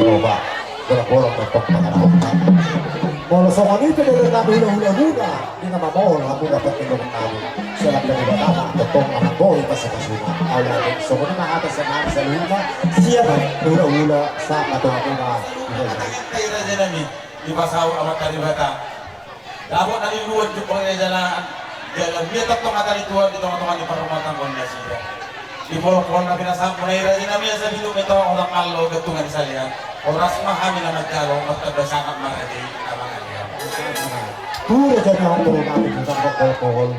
coba bolong-bolong untuk mengarahkan. Kalau soal itu dari kami hula-hula ini nama mau kamu dapat minum kami. Selap dari batama potong anak boy pasal kasuna. Awalnya soal ini atas senang seluma siapa hula-hula sama tuh aku mah. Kita aja nami di pasau amat tadi bata. Dapat dari luar di pokoknya jalan jalan dia tetap mata di tuan di teman-teman di perumatan kondisi ya. Di pokok na pinasam mulai aja nami sa bilu ito orang kalau getungan saya. Oras mahami na magkalo magtabasangat maradi abangan ya. Pura jadi orang turun namin tentang alkohol.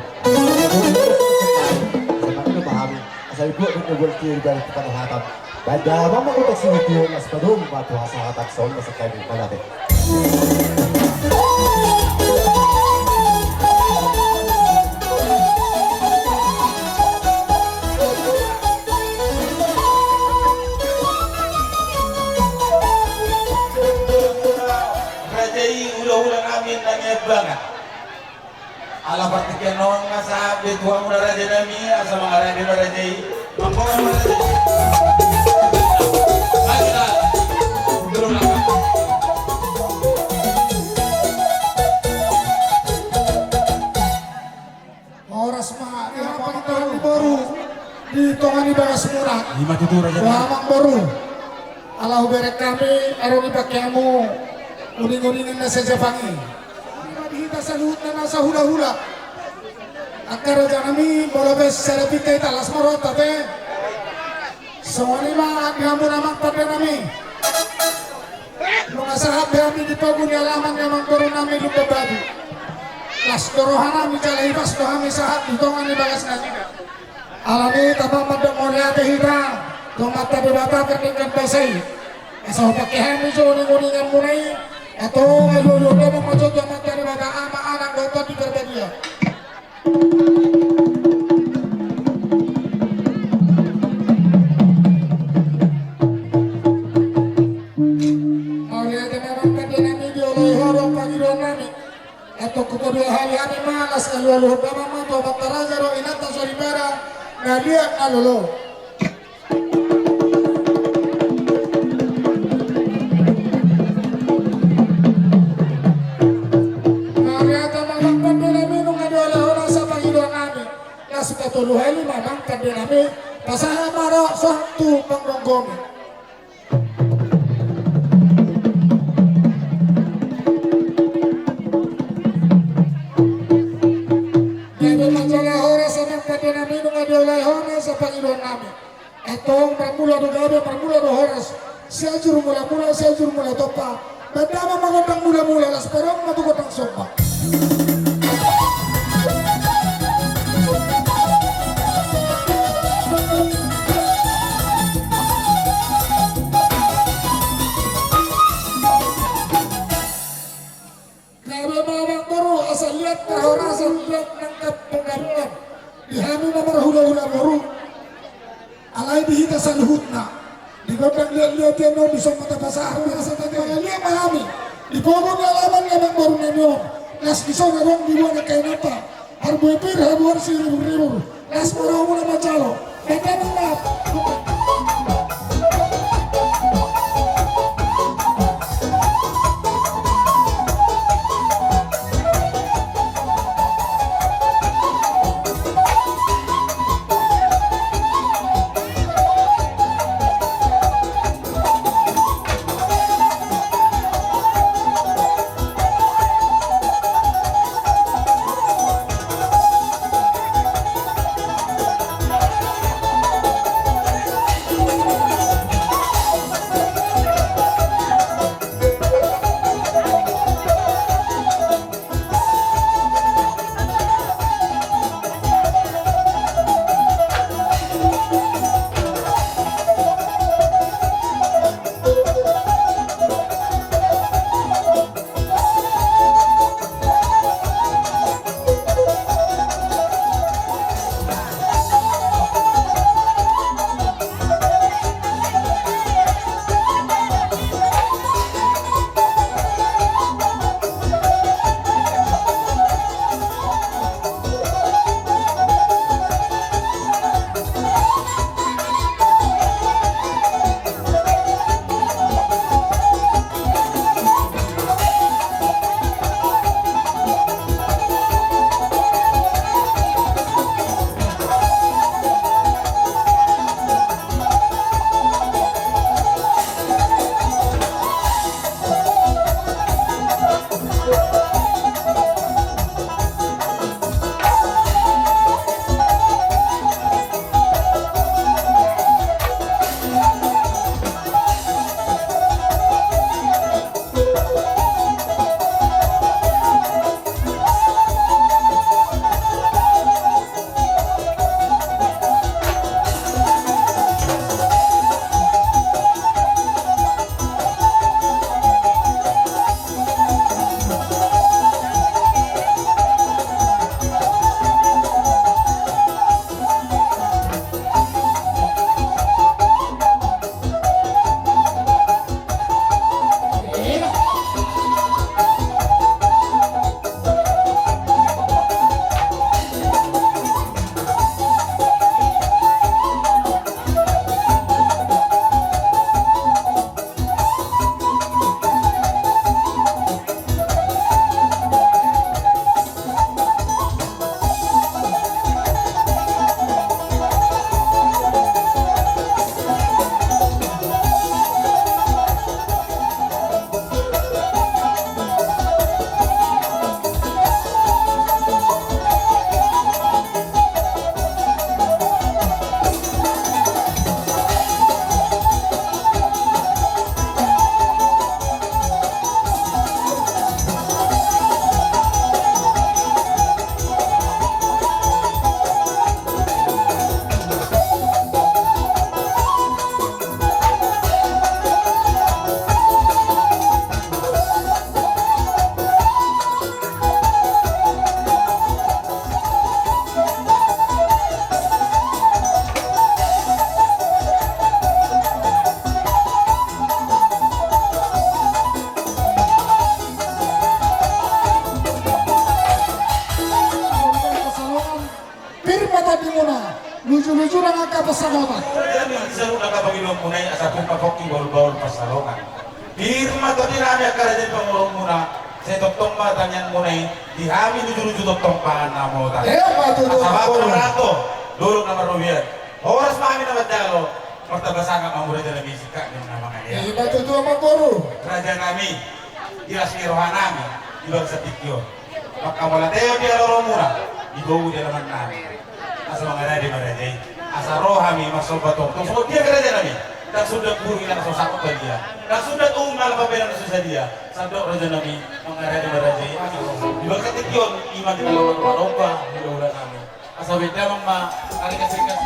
Semakin memahami asal ibu itu berarti dari kepadatan. Pada mama utak sini tuh nas padung batu asa hatak sol masa kayu malate. Ulah-ulah amin nanya banget. Ala partikan nong sabi tuang udah raja nami asal mengarah di raja mampuan raja. Ayo turun lagi. Oras mah ya panggilan baru di tongani bagas murah. Lima tutur raja. Wamang baru. Allah beret kami aroni pakyamu. Uning-uningan na sa Japangi. Kita sa luhut na nasa hula-hula. Ang karaja nami, bolabes sa repite talas marot, tate. Sawali ma, agyamu naman tate nami. Mga sahab kami di pagun alaman naman koro nami lupababi. Las korohan nami jalahibas dohami sahab, itongan ni bagas na sida. Alami, tabang madamoli ate hita. Tumata di bata ketingkan basay. Asa pakihami sa uning-uningan munay. Atau lulu dia memasuk zaman dari pada anak-anak dokter di Berbadia. Oleh memang kejadian ini oleh orang panggilan kami. Atau kedua hari malas lalu bama mama bataraja ro inata soribara ngalia alolo. Tuluheli mamang kadinami pasaha maro suatu penggonggomi jadi masalah horas samang kadinami nung adiolay horas sa Panginoon namin etong permula do gabi permula do horas siajur mula-mula siajur mula topa badama magandang mula-mula las perong matugot ang sopa. Lihat kehorasan, lihat nangkap pengaruhan dihami nomor hula-hula baru alay dihita sa luhutna di kodang lihat-lihat yan no bisa mata pasahar biasa tadi lihat mahami di pokok alaman yang baru nenyo nas bisa ngarong di buwan kay nata harbuipir harbuar si ribu-ribu nas marong muna macalo bata nang mga kapasawaman. Yan yung isa rin nakapagilong muna yung asa kong pakoking bawal-bawal pasalongan. Birma to din namin akala din pangurong muna sa toktong matanyan muna yung di kami nujuru-juru toktong pahan na mo tayo. Matulog Sa ako. bago naman ako, lulog na marubiyan. Oras pa kami naman dalo, magtabasang ang mura dyan na bisika yung mga mga yan. Matulog ako. Raja kami, dirasirohan namin, ibang sa pityo. Magkawala tayo di aloro mura, ibawu dia naman namin. Asa mga nadi maraday, asa rohami masobatong. Kung sumot dia karaja namin, nagsundat burung ilang sosakot ba dia, nagsundat umal pabelang susah dia, sandok raja namin, mga nadi maraday, ibang sa pityo, iman kita lawan rumah hula-hula namin. Asa wita mang ma-arikas-rikas.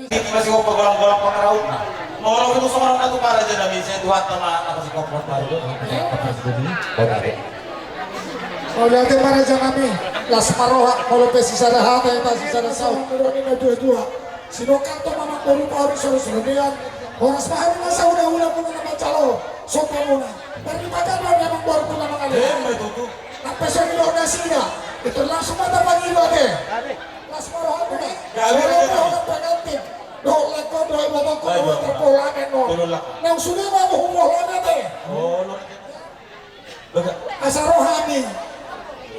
Masih ko pagwalang-walang pangaraw na. Mawala ko gusto ko lang nato para dyan namin sa duhat na makasing ko po tayo. O dati para dyan kami, Las Maroha, Colopes, Isaraha, Tayta, Isarasaw, Maroni na dua-dua. Sinukang to mga puro pa rin sunod-sunod yan. Oras pa kami na sa una-una po na naman tsalo. Sopa muna. Pero di ba gano'n naman buwan po na mga Eh, may tuto. Nagpeso nilo na sila. Ito lang sumata pag-ilo ate. Las Maroha po na. Gabi na Wala dyan. po ng pag-antip. Doon ko, doon mo ko, Ay, doon doon. ko, lamin mo. Tulolak. Nang sunima mo humuha natin. Oh, lord. Baga, Asarohami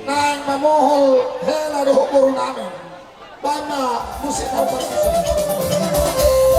nang mamohol hela do puro namin. Bama musik ang pagkakas.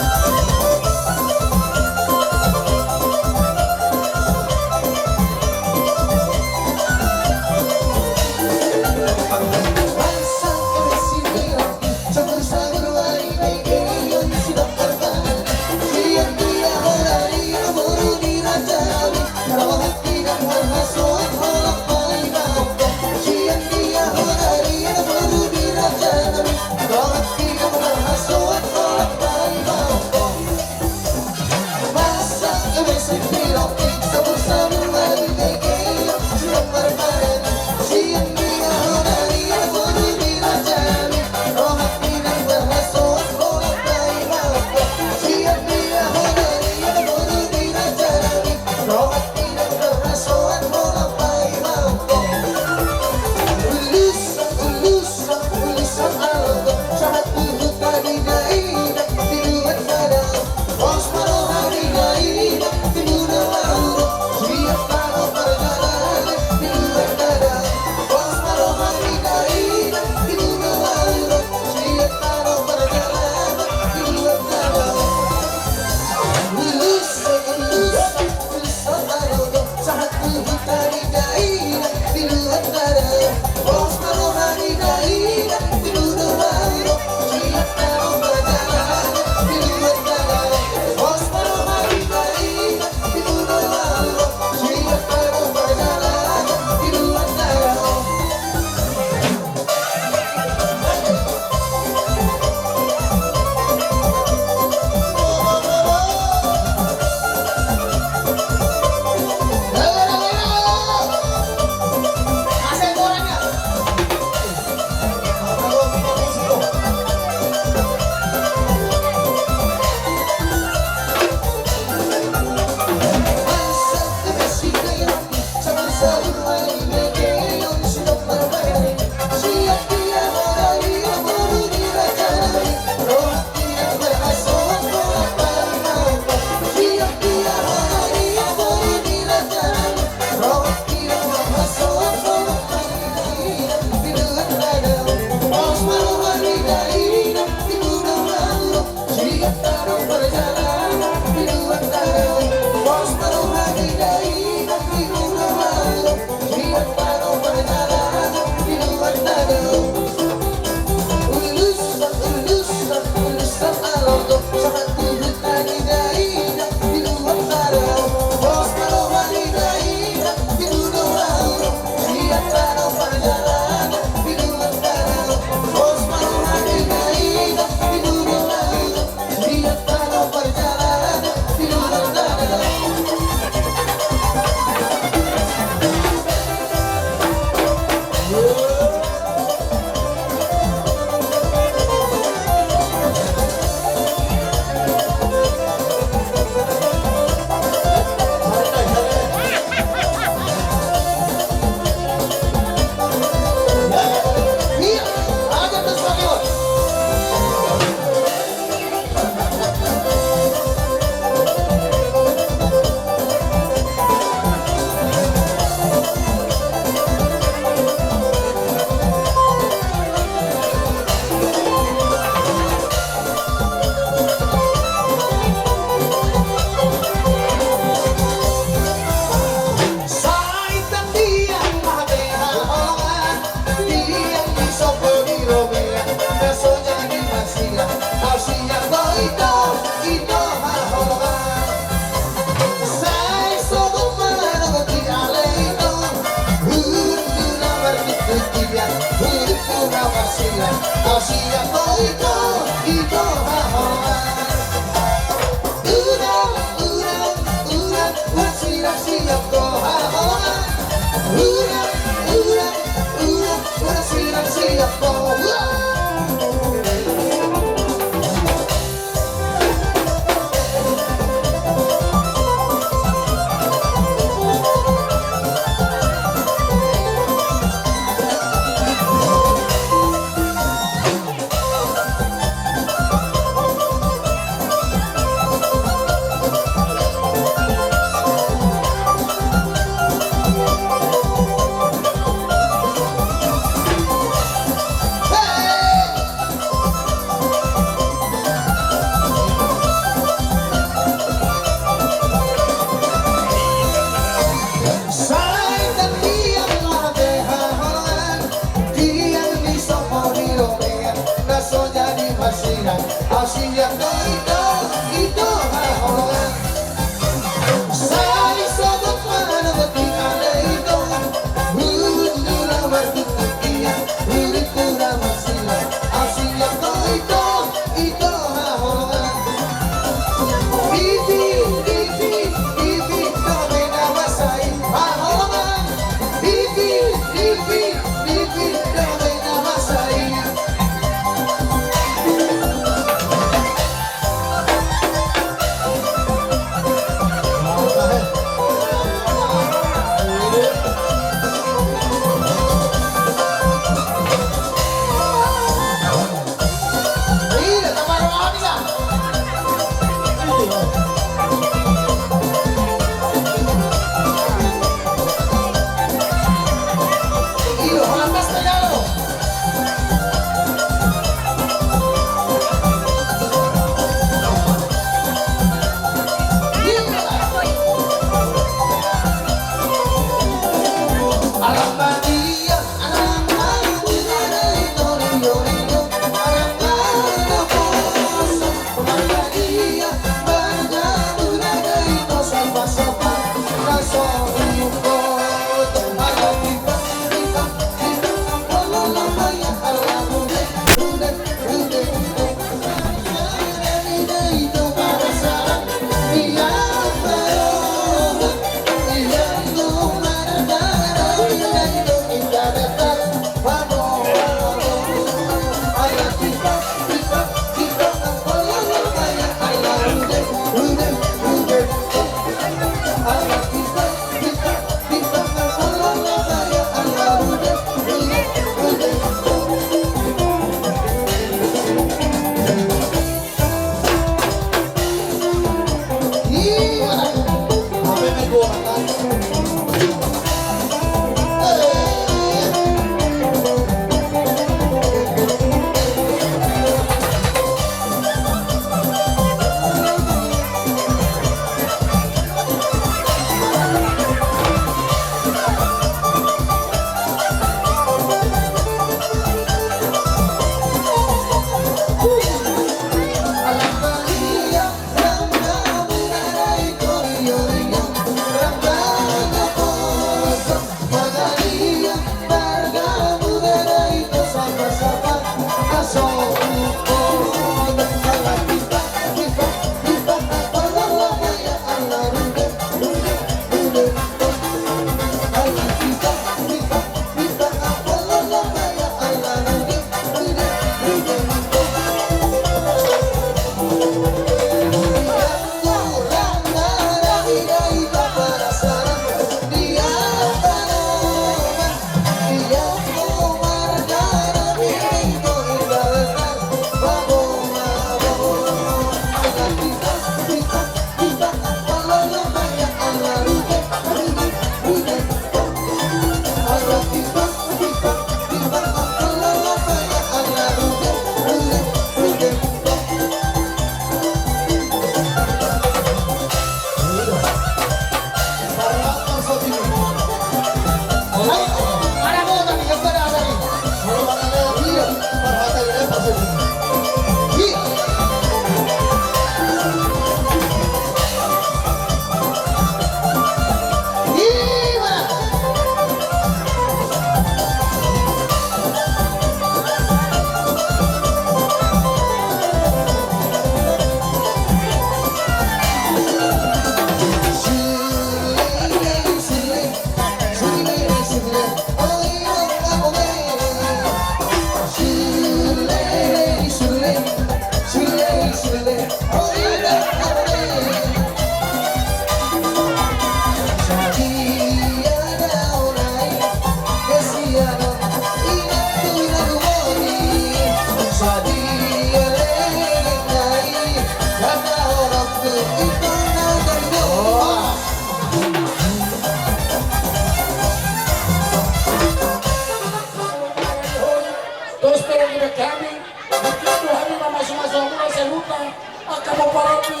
Kamu parati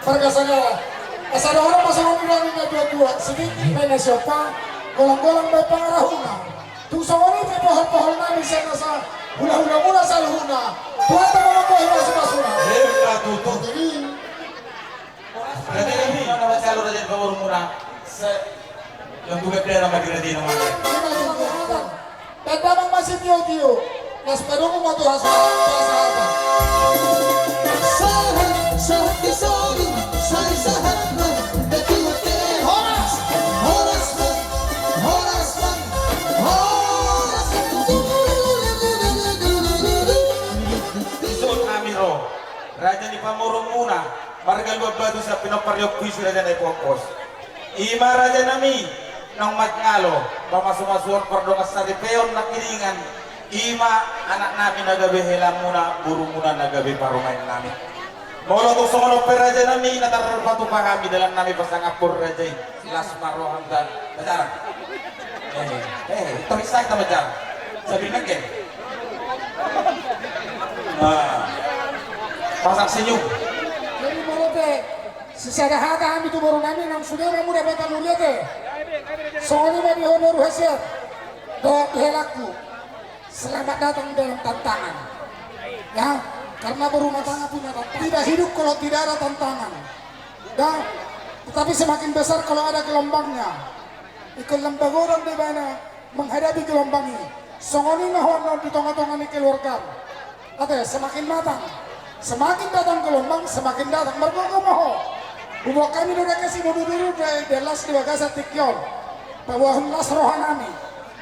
berkasanya. Asal orang pasangan bilangnya dua-dua sedikit beda siapa golong-golong baik pengarahuna. Tung songoni pe pohon-pohon nami sana sa hula-hula mula salhuna. Tuhan tak mau kau hidup sebasuna. Hebat tutup. Jadi Berarti kami nama calon raja kawur murah. Yang juga dia nama diradi namanya. dan damang masih tio-tio. Nas pedong mau Tuhan sahabat. Sahat di soli, sai sahat man, betuate horas, horas man, horas man, horas. Isun Amiro, Raja ni Pamurong muna, marga luwag batu sa pinoparyok kuis Raja na ipokos. Ima Raja nami, nang magngalo, pamasumasuan pardongas sa ripeon na kiringan, ima anak namin nagabi helang muna, buru muna nagabi parumain namin. Molo to sumano per Raja nami, natarpatu pa kami dalam nami pasangapur Raja, las maroham dan bacara. Tumisay na bacara, sabi na ken. Pasang senyum. Jadi mulute secara hata kami tu baru nami nang sudah muda beta mulute. Soalnya bagi honor hasil do helaku. Selamat datang dalam tantangan. Ya, karena berumah tangga punya tantangan. Tidak hidup kalau tidak ada tantangan. Dan tetapi semakin besar kalau ada gelombangnya. Ikut lembag orang di mana menghadapi gelombang ini. Songoni mahon di tengah-tengah ini keluarkan. Katanya semakin matang. Semakin datang gelombang, semakin datang. Mereka mau. Buat kami udah kasih dulu dari las dua gasa tikyon. Bahwa las rohanami.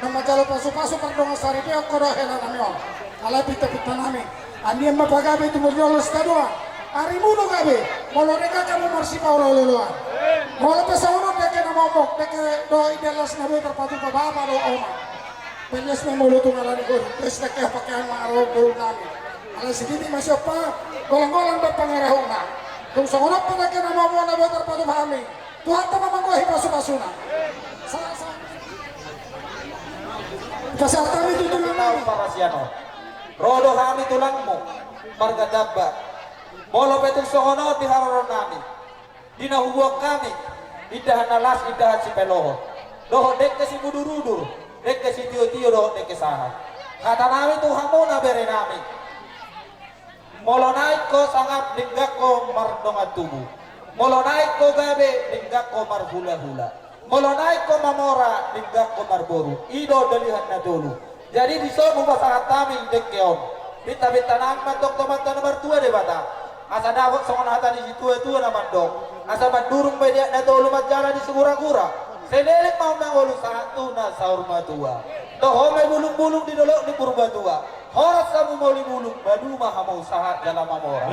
Nama jalo pasu-pasu pardonga sari dia kodoh helan nami on. Ala pita-pita nami. Andi yang mapagabe itu berjolos kedua. Hari muda gabe. Mau mereka kamu marsi pauro luluan. Mau lepas orang deke nama omok. Deke doi delas nabi terpatu ke bapa do oma. Penyes memulu tunggalan ikut. Terus deke pakaian ma'arok dulu nami. Ala sedikit masih apa? Golong-golong berpengarahuna. Kung songonok pa deke nama mo nabi terpatu kami. Tuhan tak memanggohi pasu-pasuna. Salah-salah. Pasal kami itu tulang Tahu para siano. Rodo kami tulangmu. Marga dabba. Molo betul sohono di hararon nami. Dina huwag kami. Idahan nalas, idahan si peloho. Doho dek ke si budur-udur. Dek ke si tio-tio doho dek ke saha. Kata nami Tuhan mo na bere nami. Molo naik ko sangap dinggak ko mardongan tubuh. Molo naik ko gabe dinggak ko marhula-hula. Molo naik ko mamora dinggak ko marboru. Ido dalihan na dulu. Jadi di sono masahat kami dekkeon. Bita-bita nang mandok tomata nomor 2 de bata. Asa dawat songon hata di situ itu na mandok. Asa bandurung media na dulu majara di segura-gura. Senelik mau mangolu satu na saur matua. Doho me bulung-bulung di dolok di purba tua. Horas kamu mau libulung badu mah mau sahat dalam mamora.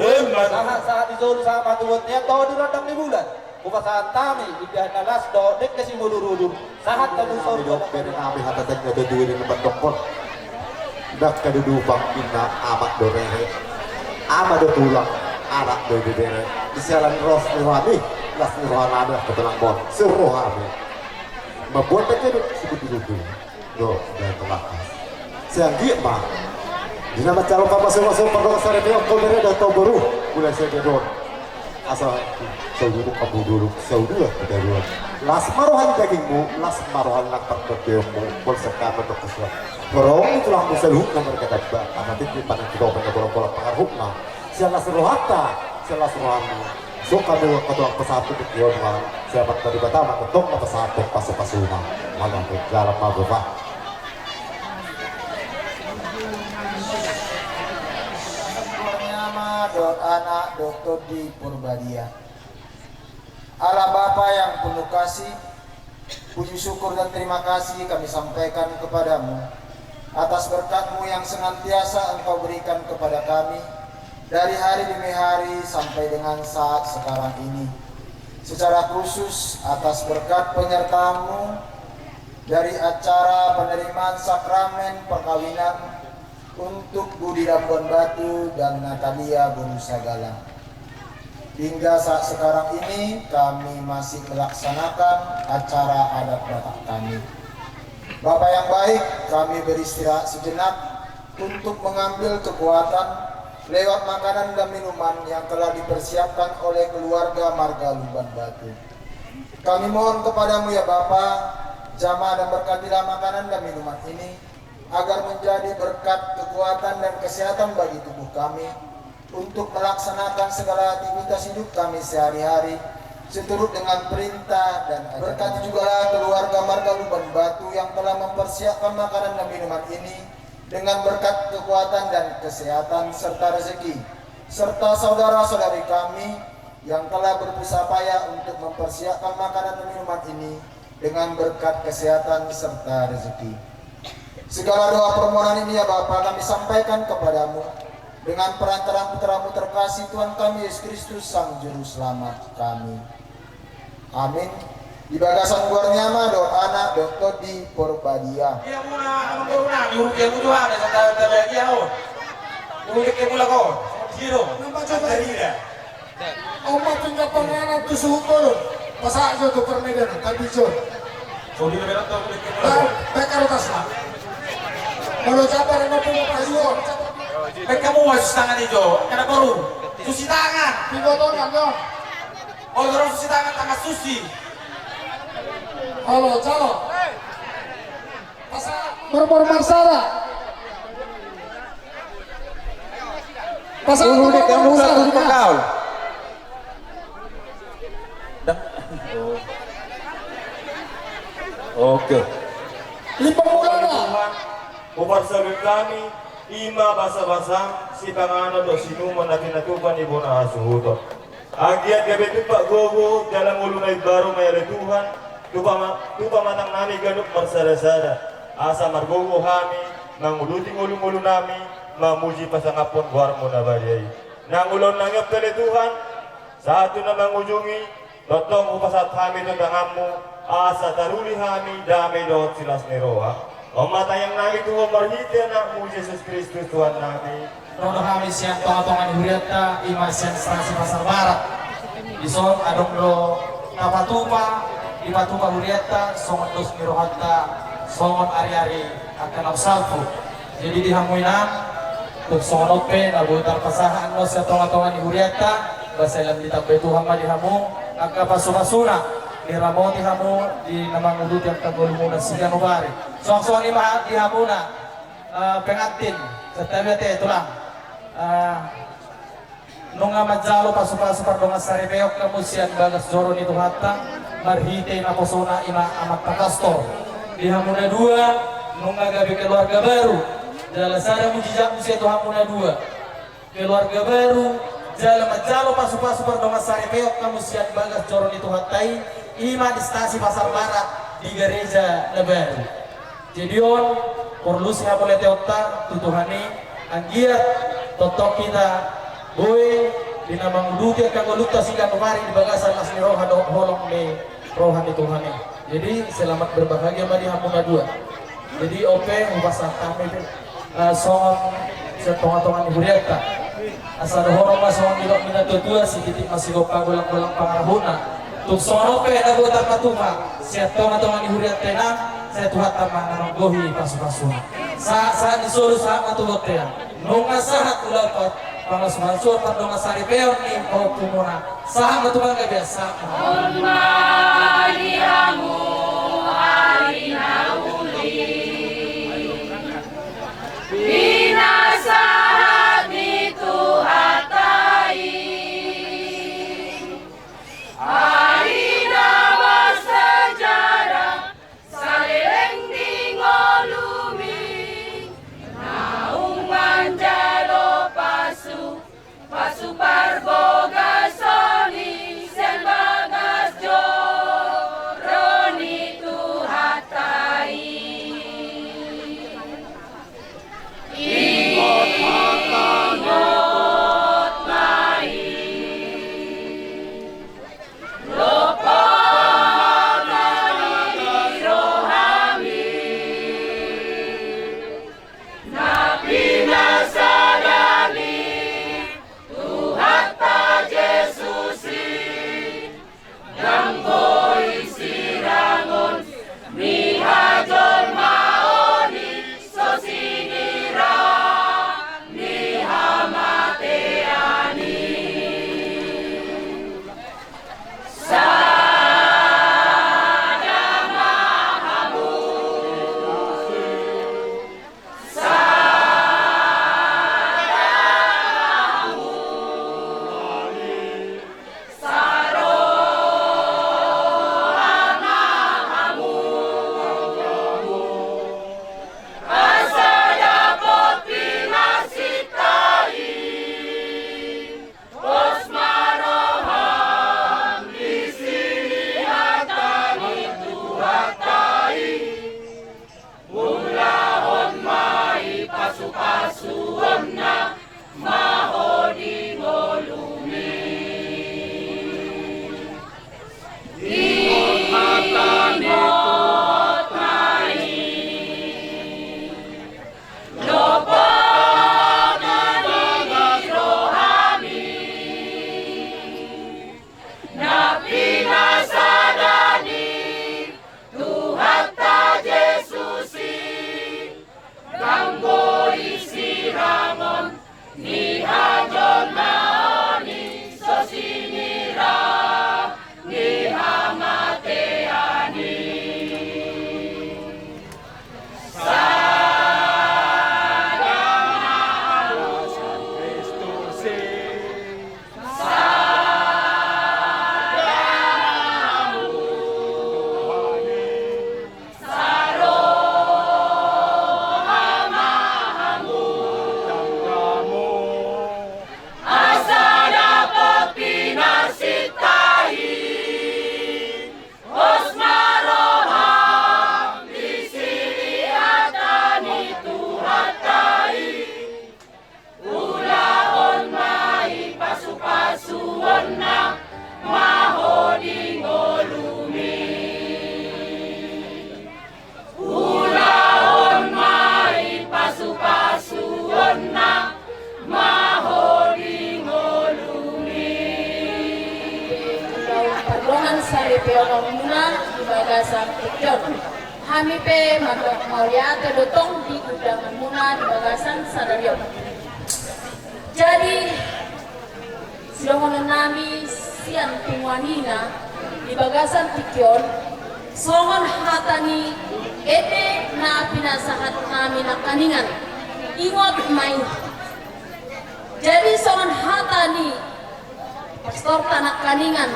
Sahat di zona sama tuatnya tahu di randang di bulan. Bukan saat kami idah nalas do dek kasih mudur-udur. Sahat kamu saur Dok dari kami hata tek ada dua di tempat dokter. Dak kadudu bang ina amat dorehe. Amat do tulang anak do dere. Isialan ros rohani, las rohani ada ketelang bon. Serohani. Membuat teknya sebut dulu. Do dan telakas. Siang dia mah. Di nama calon papa masuk pada sore dia kau dari dah tahu baru. Mulai saya gedor. Asal saudara kamu dulu saudara kedua. Las marohan dagingmu, las marohan nak terketimu. Bersekat untuk kesuat. Borong itulah musuh nomor kata bah. Nanti di mana kita punya bola pengaruh nah. Siapa serohata, siapa serohani. So kami ketua pesatu di Kion siapa tadi pertama ketua pesatu pas-pasuna. Malam berjalan mabuk. Anak Dr. di Purbadia. Allah Bapa yang penuh kasih, puji syukur dan terima kasih kami sampaikan kepadamu atas berkat-Mu yang senantiasa Engkau berikan kepada kami dari hari demi hari sampai dengan saat sekarang ini. Secara khusus atas berkat penyertaan-Mu dari acara penerimaan sakramen perkawinan untuk Budi Rambuan Batu dan Natalia Bonusagala. Hingga saat sekarang ini kami masih melaksanakan acara adat Batak kami. Bapak yang baik, kami beristirahat sejenak untuk mengambil kekuatan lewat makanan dan minuman yang telah dipersiapkan oleh keluarga Marga Lumban Batu. Kami mohon kepadamu ya Bapa, jamah dan berkatilah makanan dan minuman ini, agar menjadi berkat kekuatan dan kesehatan bagi tubuh kami, untuk melaksanakan segala aktivitas hidup kami sehari-hari, seturut dengan perintah dan ajaran. Berkati juga keluarga Marga Lumban Batu yang telah mempersiapkan makanan dan minuman ini, dengan berkat kekuatan dan kesehatan serta rezeki, serta saudara-saudari kami yang telah bersusah payah untuk mempersiapkan makanan dan minuman ini, dengan berkat kesehatan serta rezeki. Segala doa permohonan ini ya Bapa kami sampaikan kepadamu dengan perantaraan putramu terkasih Tuhan kami Yesus Kristus Sang Juru Selamat kami. Amin. Di bagasan luar nyama doa anak Dr. di Purbadia. Dia muna nyuruh dia mutu ada tanda dia oh. Ulik ke mula kau. Giro. Nampak coba Dari dia. Oma tinggal penganan tu suhu kau. Pasak je tu permedan. Tapi je. So dia berat tu ulik ke mula kau. Bekar atas lah. Kalau cabar yang punya kayuan. Baik kamu wasus tangan itu. Kena baru. Susi tangan. Tiga tongan dong. Oh terus susi tangan susi. Halo, calo. Berbor Marsara. Pasal Udah kamu lah tuh kau. Oke. Lima mulana. Upar salut kami, ima basa-basa, si pangano do sinuman na pinatupan ni Bona Asuhuto. Agiat gabi tupak gogo, dalam ulunay baru may Tuhan, tupa matang nami ganuk marsara-sara. Asa margogo kami, manguluting ulung-ulung nami, mamuji pasangapon buar mo na bariyay. Nangulon nangyap tali Tuhan, sa ato na mangujungi, totong upasat kami do tangamu, asa taruli kami, dami doon silas ni Roha. O matayang nami Tuhan marhiti anak mo Jesus Kristus Tuhan namin. Rono kami siang tonga-tonga di Huriata, ima siang strasi pasar barat. Ison adong lo kapatupa, di patupa Huriata, songon dos mirohata, songon ari-ari akan absalfu. Jadi dihamuinan, untuk songon open, abutar pasahan lo siang tonga-tonga di Huriata, basa ilang ditambay Tuhan malihamu, agka pasuna-suna. Diramoti hamu di namang udut yang tanggul muna siya nubari. Soang-soang lima di hamu na pengantin setabi ate ito lang. Nung madzalo pasu-pasu pardong saribeok na musian bagas joro nito hatta marhite na posona ima amat pakastor. Di hamu na dua nung gabi keluarga baru. Dalam sana mujijak musia itu hamu na dua keluarga baru. Dalam madzalo pasu-pasu pardong saribeok na musian bagas joro nito hattai. Ima di stasi pasar barat di gereja lebaru. Jadion perlu siapa boleh teota tutuhani anggiat totok kita boy di nama muduti akan melutas hingga kemarin di bagasan asli roha holong me rohani Tuhani. Jadi selamat berbahagia bagi hamuna dua. Jadi ope upasah kami soal setonga-tongan huriata. Asal horong masong ilok minat tua sedikit masih gopang gulang-gulang pangarahuna. Tuk sorope na buatan patuma, siya tonga-tonga ni Huriat tenang, saya tuhat tamang nanong gohi pasu-pasu. Saan disuruh sama tulot yan. Nung nasahat ulapat, pangasumansur, pandong asari peon ni Pumuna. Saan matumang kabiasa. Malihamu alinauli, binasahat ni Tuhatai. Tuhan saripiono muna di bagasan tikyon. Kami pe mauliat dotong di gudangan muna di bagasan sararion. Jadi silongonan nami sian pingwanina di bagasan tikyon songon hatani ete na pinasahat kami na kaningan ingot main. Jadi songon hatani pastor tanak kaningan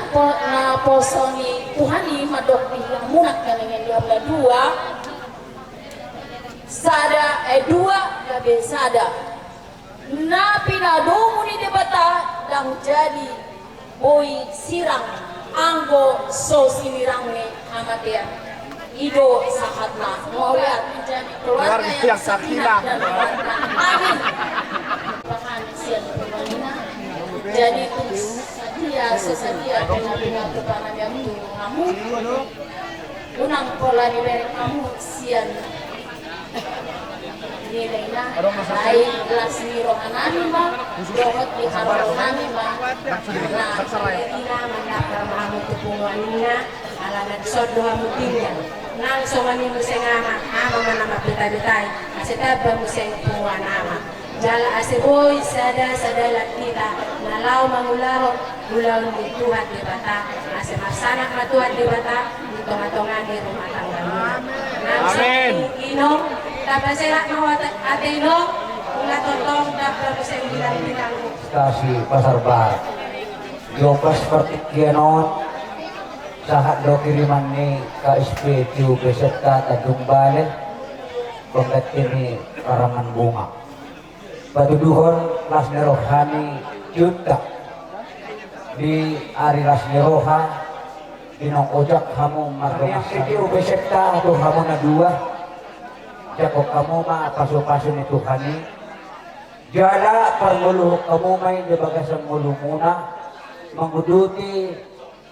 na posoni Tuhani madok di munak kaningan diamla dua sada dua gabe sada na pinadomu ni debata dang jadi boy sirang anggo so sinirangnya amatian ido sahatna mau lihat menjadi keluarga yang sakinah dan mawaddah. Amin. Bahkan sian permanina jadi sesadia dengan kepada yang kamu unang pola di merek kamu sian nilainya baik kelas ni rohanani ma dohot di haronani ma nah ina mandapal mamu tupunganina alanan sodoha mutingnya nang somani musengama ama manama betai-betai asetaba museng punganama jala aseboy sada lakita nalau mangularo ulang di Tuhan di bata asemasanak matuan di bata tong-tongan di rumah tangga. Amin. Inom tapasela no ate inom ulah totong dapat museng bilang bilang Stasi Pasar Barat Jopas seperti kianon sahat do kiriman ni KSP Tiu beserta Tanjung Balai pembat ini karangan bunga Paduduhon Lasni Rohani Junta di Ari Lasni Roha Inong ojak kamu marungas Tiu beserta atau kamu na dua Jakob kamu ma pasu-pasu ni Tuhani jala permulu kamu may di bagasan mulu muna menguduti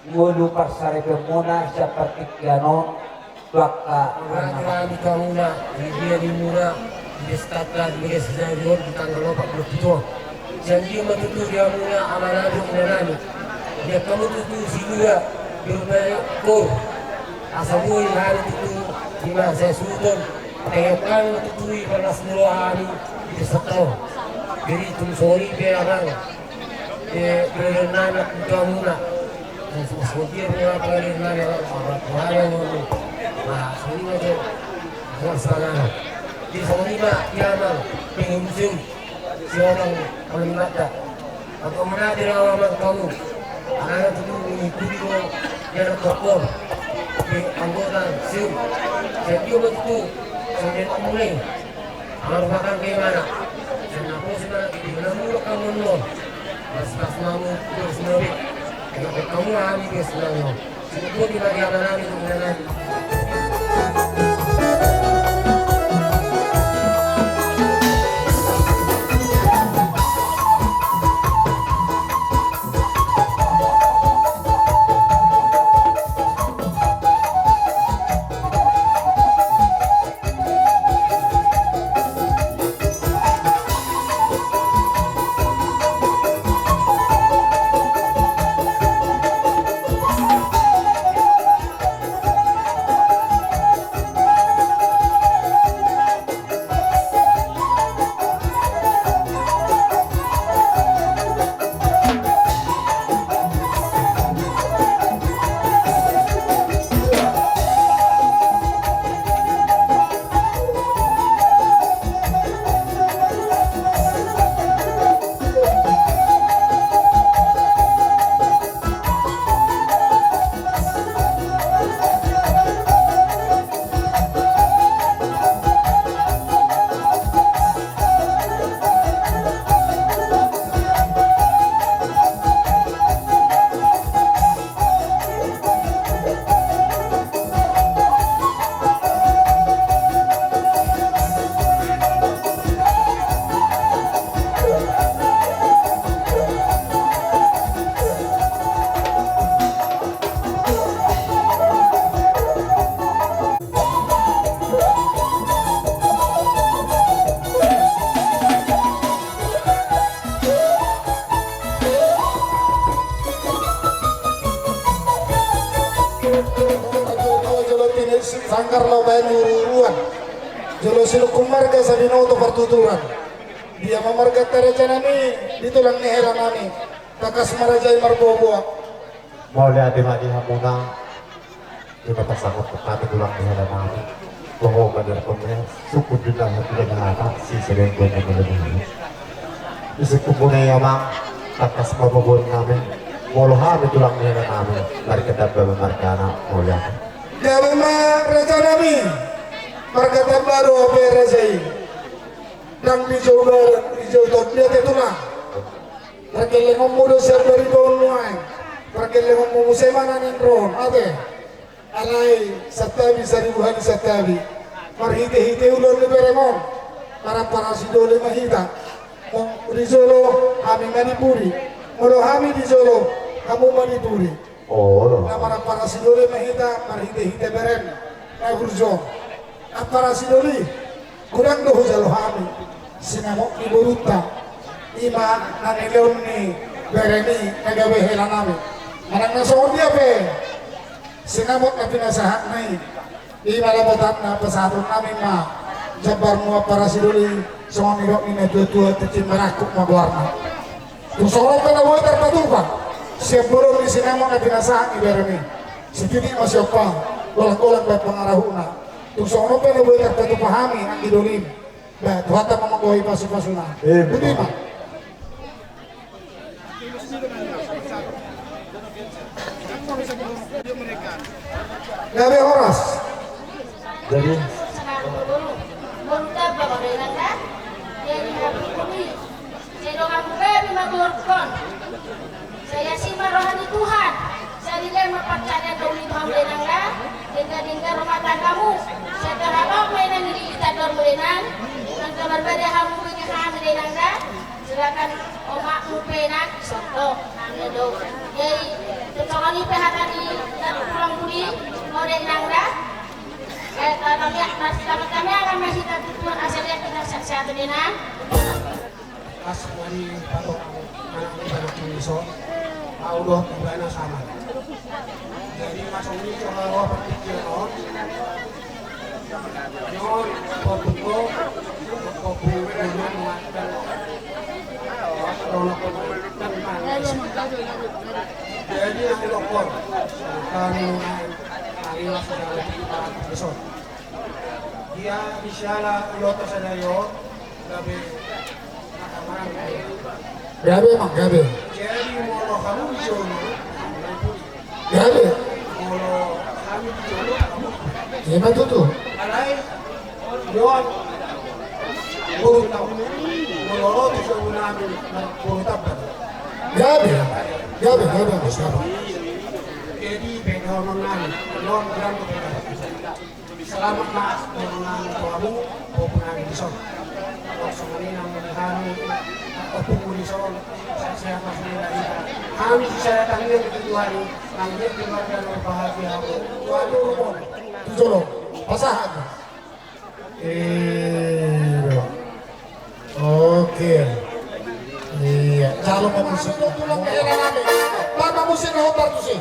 mulu parsaripe muna seperti kianon tuaka Marami kamu na dia di muna di statra di sejarah di tanggal 47 janji matutu dia muna amanadu nani dia kamu tutu sinuya berbagai kor asamu hari tutu di masa sultan tengokkan tutui panas nurohani di statra jadi tumsori berang berenang kamu na sebagai pengenalan orang nah sini aja sana di sana kiaman pengusun si orang melimata atau mana di rawaman kamu anak itu mengikuti jarak kokor di anggota sim jadi waktu sudah mulai merupakan bagaimana kenapa sebenarnya di mana mulu kamu nol pas kamu terus nolak kamu ahli kesenangan sebut di bagian mana itu kesenangan Barangkar lo bayan uruan. Jolo silukum marga sa binoto pertuturan. Dia memarga tereja nami, ditulang ni hera nami. Takas marajay marboboa. Mulai di hamuna, di mata sangat kami tulang di hadapan kami. Bahwa pada pemain suku juga tidak mengapa si sering gue mengelaknya. Di sekumpulan yamang, takas marboboa kami. Walau kami tulang di hadapan kami, dari kedap bermarkana mulia. Jalma raja nami, marga baru apa rajai. Nang di jauh tot dia tetulang. Perkele ngomudo siap dari bawah muai. Perkele ngomudo semana nendron. Ate, alai satabi seribu hari satabi. Marhite ulur leberemon. Para sidole mahita. Di Solo kami manipuri. Molo kami di Solo kamu manipuri. Oh, Nama para sidole mahita marhite berem. Nagurjo. Para sidole kurang doh jalo kami. Sinamok di Boruta. Ima nanileon ni bereni nagawe hela nami. Manang nasoon dia pe. Sinamot na pinasahat na Ima labotat na pasatong namin ma. Jabar mo para siduli. Song nilok ni natutua titin marakuk magwarna. Kung sorong ka na buhay tarpatupa. Siya burong ni sinamot na pinasahat ni bereni. Si titi mo siya pa. Walang-walang ba pangarahuna. Kung sorong ka na buhay tarpatupa hami ang idolim. Ba, tuwata mamagoy pasu-pasuna. Budi ma. Gabi oras. jadi saya simpan rohani Tuhan. Saya nilai mempercayai kau di Tuhan Berenangga. Dengan rumah tanggamu. Saya terapau mainan di kita dorm Berenang. Dan kamar berbeda kamu bagi kami Berenangga. Silakan omakmu penak soto nangdo. Jadi kecuali pihak tadi dan pulang budi mau Berenangga. Kami akan masih Tuhan asalnya kita sehat Berenang. Pas dari patok anak iso, Allah tiba sama. Jadi masuk ini kalau berpikir non, kopuko, kopu dengan dan rono dan manis. Jadi yang lokor, kami marilah saudara kita besok. Dia bisalah loto sadayo, tapi gabe mak gabe. Jadi molo kamu jono. Gabe. Molo kami jono kamu. Gimana tuh? Alai. Yon. Buru tahu. Molo lo tuh jono nabi. Buru tahu. Gabe. Gabe besar. Jadi pedoman nabi. Non grand selamat mas dengan tuamu. Populer di sana. Semuanya yang opung di Solo, saya masih dari kami saya tanggung itu hari, tanggung keluarga berbahagia. Waduh, di Solo, pasahan. Oke, iya, calon pemusik tulang era nami, pak pemusik hotar tuh sih.